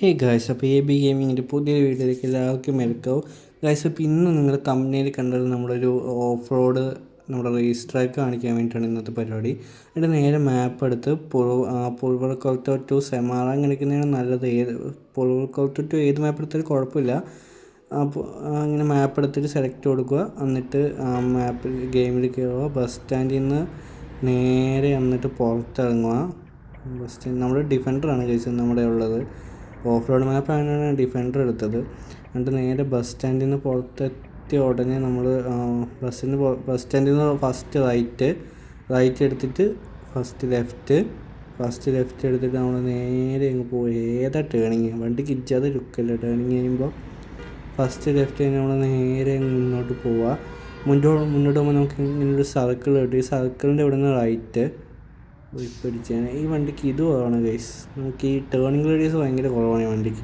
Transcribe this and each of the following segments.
Hey guys, അപ്പോൾ A B ഗെയിമിങ്ങിൻ്റെ പുതിയൊരു വീഡിയോയിലേക്ക് എല്ലാവർക്കും വെൽക്കം. ഗായ്സ്, അപ്പോൾ ഇന്ന് നിങ്ങൾ തമ്പനയിൽ കണ്ടത് നമ്മളൊരു ഓഫ് റോഡ് നമ്മുടെ റേസ് ട്രാക്ക് കാണിക്കാൻ വേണ്ടിയിട്ടാണ് ഇന്നത്തെ പരിപാടി. എന്നിട്ട് നേരെ മാപ്പ് എടുത്ത് പുൽവൾക്കൊളത്ത് ടു സെമാറാൻ കാണിക്കുന്നതാണ് നല്ലത്. പുൽവൾക്കൊളത്ത് ടു ഏത് മാപ്പ് എടുത്താലും കുഴപ്പമില്ല. അപ്പോൾ അങ്ങനെ മാപ്പ് എടുത്തിട്ട് സെലക്ട് കൊടുക്കുക. എന്നിട്ട് മാപ്പിൽ ഗെയിമിൽ കയറുക. ബസ് സ്റ്റാൻഡിൽ നിന്ന് നേരെ എന്നിട്ട് പുറത്തിറങ്ങുക. ബസ് സ്റ്റാൻഡ് നമ്മുടെ ഡിഫൻഡറാണ് ഗൈസ് നമ്മുടെ ഉള്ളത്. ഓഫ് റോഡ് മാപ്പാണ് ഡിഫൻഡർ എടുത്തത്. എന്നിട്ട് നേരെ ബസ് സ്റ്റാൻഡിൽ നിന്ന് പുറത്തെത്തിയ ഉടനെ നമ്മൾ ബസ് സ്റ്റാൻഡിൽ നിന്ന് ഫസ്റ്റ് റൈറ്റ് എടുത്തിട്ട് ഫസ്റ്റ് ലെഫ്റ്റ് എടുത്തിട്ട് നമ്മൾ നേരെ അങ്ങ് പോയി. ഏതാ ടേണിങ്, വണ്ടിക്ക് ഇജ്ജാതെ ലുക്കല്ല. ടേണിങ് ചെയ്യുമ്പോൾ ഫസ്റ്റ് ലെഫ്റ്റ് കഴിഞ്ഞ് നമ്മൾ നേരെ മുന്നോട്ട് പോവുക. മുന്നോട്ട് പോകുമ്പോൾ നമുക്ക് ഇങ്ങനൊരു സർക്കിൾ കിട്ടും. ഈ സർക്കിളിൻ്റെ ഇവിടെ നിന്ന് റൈറ്റ് പിടിച്ചാണ്. ഈ വണ്ടിക്ക് ഇത് കുറവാണ് ഗൈസ്, നമുക്ക് ഈ ടേണിങ് റേഡിയസ് ഭയങ്കര കുറവാണ് ഈ വണ്ടിക്ക്.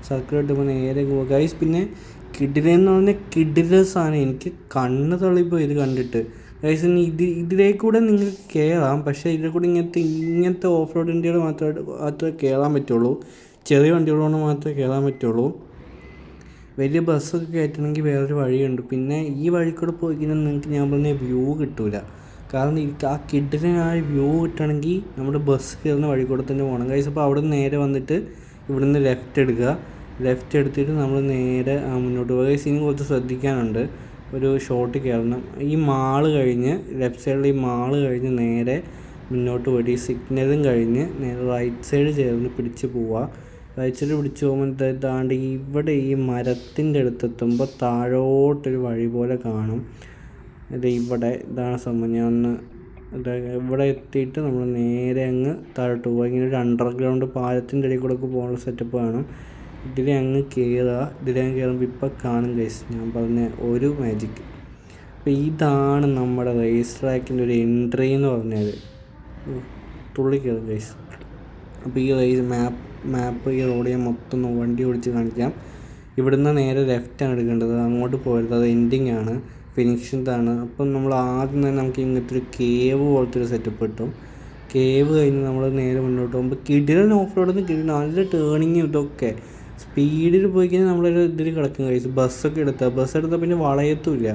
സർക്കിൾ കിട്ടുമ്പോൾ നേരെ പോവുക ഗൈസ്. പിന്നെ കിഡിലെന്ന് പറഞ്ഞാൽ കിഡിലസാണ്. എനിക്ക് കണ്ണ് തള്ളിപ്പോൾ ഇത് കണ്ടിട്ട് ഗൈസ്. ഇതിലേക്കൂടെ നിങ്ങൾക്ക് കയറാം, പക്ഷേ ഇതിൽ കൂടെ ഇങ്ങനത്തെ ഓഫ് റോഡ് വണ്ടികൾ മാത്രമേ കയറാൻ പറ്റുള്ളൂ. ചെറിയ വണ്ടികളോട് മാത്രമേ കയറാൻ പറ്റുള്ളൂ. വലിയ ബസ്സൊക്കെ കയറ്റണമെങ്കിൽ വേറൊരു വഴിയുണ്ട്. പിന്നെ ഈ വഴി കൂടെ പോയി കഴിഞ്ഞാൽ നിങ്ങൾക്ക് ഞാൻ പറഞ്ഞ വ്യൂ കിട്ടില്ല. കാരണം ആ കിഡിന് ആ വ്യൂ കിട്ടണമെങ്കിൽ നമ്മുടെ ബസ് കയറുന്ന വഴി കൂടെ തന്നെ പോകണം ഗൈസ്. അപ്പോൾ അവിടെ നിന്ന് നേരെ വന്നിട്ട് ഇവിടുന്ന് ലെഫ്റ്റ് എടുക്കുക. ലെഫ്റ്റ് എടുത്തിട്ട് നമ്മൾ നേരെ മുന്നോട്ട് പോകുക ഗൈസ്. ഇനി കുറച്ച് ശ്രദ്ധിക്കാനുണ്ട്. ഒരു ഷോട്ട് കയറണം. ഈ മാള് കഴിഞ്ഞ് ലെഫ്റ്റ് സൈഡിൽ ഈ മാള് കഴിഞ്ഞ് നേരെ മുന്നോട്ട് പോയിട്ട് ഈ സിഗ്നലും കഴിഞ്ഞ് നേരെ റൈറ്റ് സൈഡ് ചേർന്ന് പിടിച്ച് പോവുക. റൈറ്റ് സൈഡ് പിടിച്ച് പോകുമ്പോൾ താണ്ട് ഇവിടെ ഈ മരത്തിൻ്റെ അടുത്തെത്തുമ്പോൾ താഴോട്ടൊരു വഴി പോലെ കാണും. ഇവിടെ ഇതാണ് സംഭവം. ഞാൻ ഒന്ന് ഇവിടെ എത്തിയിട്ട് നമ്മൾ നേരെ അങ്ങ് താഴോട്ട് പോകുക. ഇങ്ങനെ ഒരു അണ്ടർഗ്രൗണ്ട് പാലത്തിൻ്റെ ഇടയിൽ കൂടെ ഒക്കെ പോകാനുള്ള സെറ്റപ്പ് കാണും. ഇതിലെ അങ്ങ് കയറുമ്പോൾ ഇപ്പം കാണും ഗൈസ് ഞാൻ പറഞ്ഞ ഒരു മാജിക്. അപ്പോൾ ഇതാണ് നമ്മുടെ റേസ് ട്രാക്കിൻ്റെ ഒരു എൻട്രി എന്ന് പറഞ്ഞത്. തുള്ളി കയറും ഗൈസ്. അപ്പോൾ ഈ റേസ് മാപ്പ് ഈ റോഡ് ഞാൻ മൊത്തം വണ്ടി ഓടിച്ച് കാണിക്കാം. ഇവിടുന്ന് നേരെ ലെഫ്റ്റാണ് എടുക്കേണ്ടത്, അങ്ങോട്ട് പോകരുത്. അത് എൻഡിങ് ആണ്, ഫിനിഷിംഗാണ്. അപ്പം നമ്മൾ ആദ്യം തന്നെ നമുക്ക് ഇങ്ങനത്തെ ഒരു കേവ് പോലത്തെ ഒരു സെറ്റപ്പ് കിട്ടും. കേവ് കഴിഞ്ഞ് നമ്മൾ നേരെ മുന്നോട്ട് പോകുമ്പോൾ കിടിലൻ ഓഫ് റോഡിൽ നിന്ന് നല്ല ടേണിങ് ഇതൊക്കെ സ്പീഡിൽ പോയി കഴിഞ്ഞാൽ നമ്മളൊരു ഇതിൽ കിടക്കും കഴിച്ചു. ബസ്സൊക്കെ എടുത്താൽ പിന്നെ വളയത്തുമില്ല.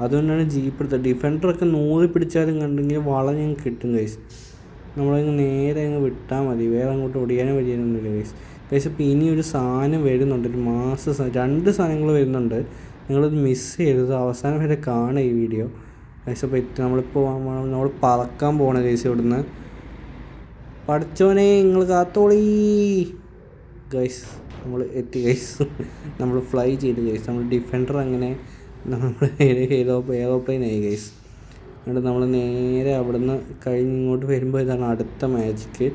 അതുകൊണ്ടാണ് ജീപ്പ് എടുത്തത്. ഡിഫൻഡറൊക്കെ 100 പിടിച്ചാലും കണ്ടെങ്കിൽ വളഞ്ഞ് കിട്ടും കഴിച്ച്. നമ്മളങ്ങ് നേരെ അങ്ങ് വിട്ടാൽ മതി, വേറെ അങ്ങോട്ട് ഓടിയാനും വരികയൊന്നുമില്ല കഴിച്ച്. അപ്പോൾ ഇനി ഒരു സാധനം വരുന്നുണ്ട്, ഒരു 2 സാധനങ്ങൾ വരുന്നുണ്ട്. നിങ്ങളത് മിസ് ചെയ്തത് അവസാനം വരെ കാണുക ഈ വീഡിയോ ഗൈസ്. അപ്പോൾ നമ്മൾ പറക്കാൻ പോകണ ഗൈസ്. ഇവിടുന്ന് പഠിച്ചോനെ നിങ്ങൾ കാത്തോളീ ഗൈസ്. നമ്മൾ എത്തി ഗൈസ്. നമ്മൾ ഫ്ലൈ ചെയ്ത് ഗൈസ്. നമ്മൾ ഡിഫൻഡർ അങ്ങനെ നമ്മൾ എയറോപ്ലെയിനായി ഗൈസ്. എന്നിട്ട് നമ്മൾ നേരെ അവിടുന്ന് കഴിഞ്ഞ് ഇങ്ങോട്ട് വരുമ്പോൾ ഇതാണ് അടുത്ത മാജിക്ക്.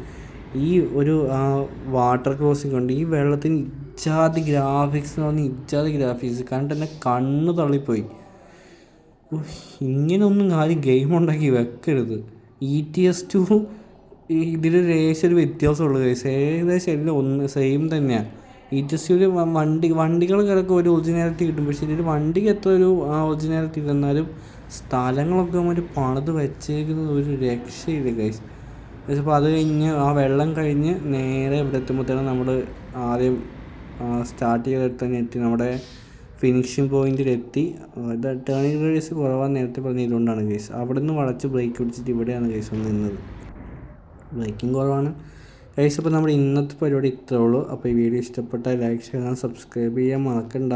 ഈ ഒരു വാട്ടർ ക്രോസിംഗ് ഉണ്ട്. ഈ വെള്ളത്തിന് ഇജാതി ഗ്രാഫിക്സ് എന്ന് പറഞ്ഞാൽ ഇജാതി ഗ്രാഫിക്സ് കണ്ടിട്ട് തന്നെ കണ്ണ് തള്ളിപ്പോയി. ഇങ്ങനെയൊന്നും ആരും ഗെയിം ഉണ്ടാക്കി വെക്കരുത്. ETS2 ഇതിലൊരു ഒരു വ്യത്യാസമുള്ളൂ ഗൈസ്. ഏകദേശം എല്ലാം സെയിം തന്നെയാണ്. ETS2 വണ്ടികൾ കിടക്കും ഒരു ഒറിജിനാലിറ്റി കിട്ടും, പക്ഷേ ഇതിൽ വണ്ടിക്ക് എത്ര ഒരു ഒറിജിനാലിറ്റി ഇല്ലെന്നാലും സ്ഥലങ്ങളൊക്കെ അവർ പണിത് വെച്ചേക്കുന്നത് ഒരു രക്ഷയില്ല ഗൈസ്. അപ്പോൾ അത് കഴിഞ്ഞ് ആ വെള്ളം കഴിഞ്ഞ് നേരെ ഇവിടെ എത്തുമ്പോഴത്തേനും നമ്മൾ ആദ്യം സ്റ്റാർട്ട് ചെയ്തെടുത്ത് തന്നെ എത്തി. നമ്മുടെ ഫിനിഷിംഗ് പോയിന്റിലെത്തി. ഇത് ടേണിംഗ് റേഡിയസ് കുറവാന്ന് നേരത്തെ പറഞ്ഞതുകൊണ്ടാണ് ഗൈസ്. അവിടെ നിന്ന് വളച്ച് ബ്രേക്ക് പിടിച്ചിട്ട് ഇവിടെയാണ് ഗൈസ് ഒന്ന് നിന്നത്. ബ്രേക്കിംഗ് കുറവാണ് ഗൈസ്. അപ്പോൾ നമ്മുടെ ഇന്നത്തെ പരിപാടി ഇത്രേ ഉള്ളൂ. അപ്പോൾ ഈ വീഡിയോ ഇഷ്ടപ്പെട്ടാൽ ലൈക്ക് ചെയ്യാൻ, സബ്സ്ക്രൈബ് ചെയ്യാൻ മറക്കണ്ട.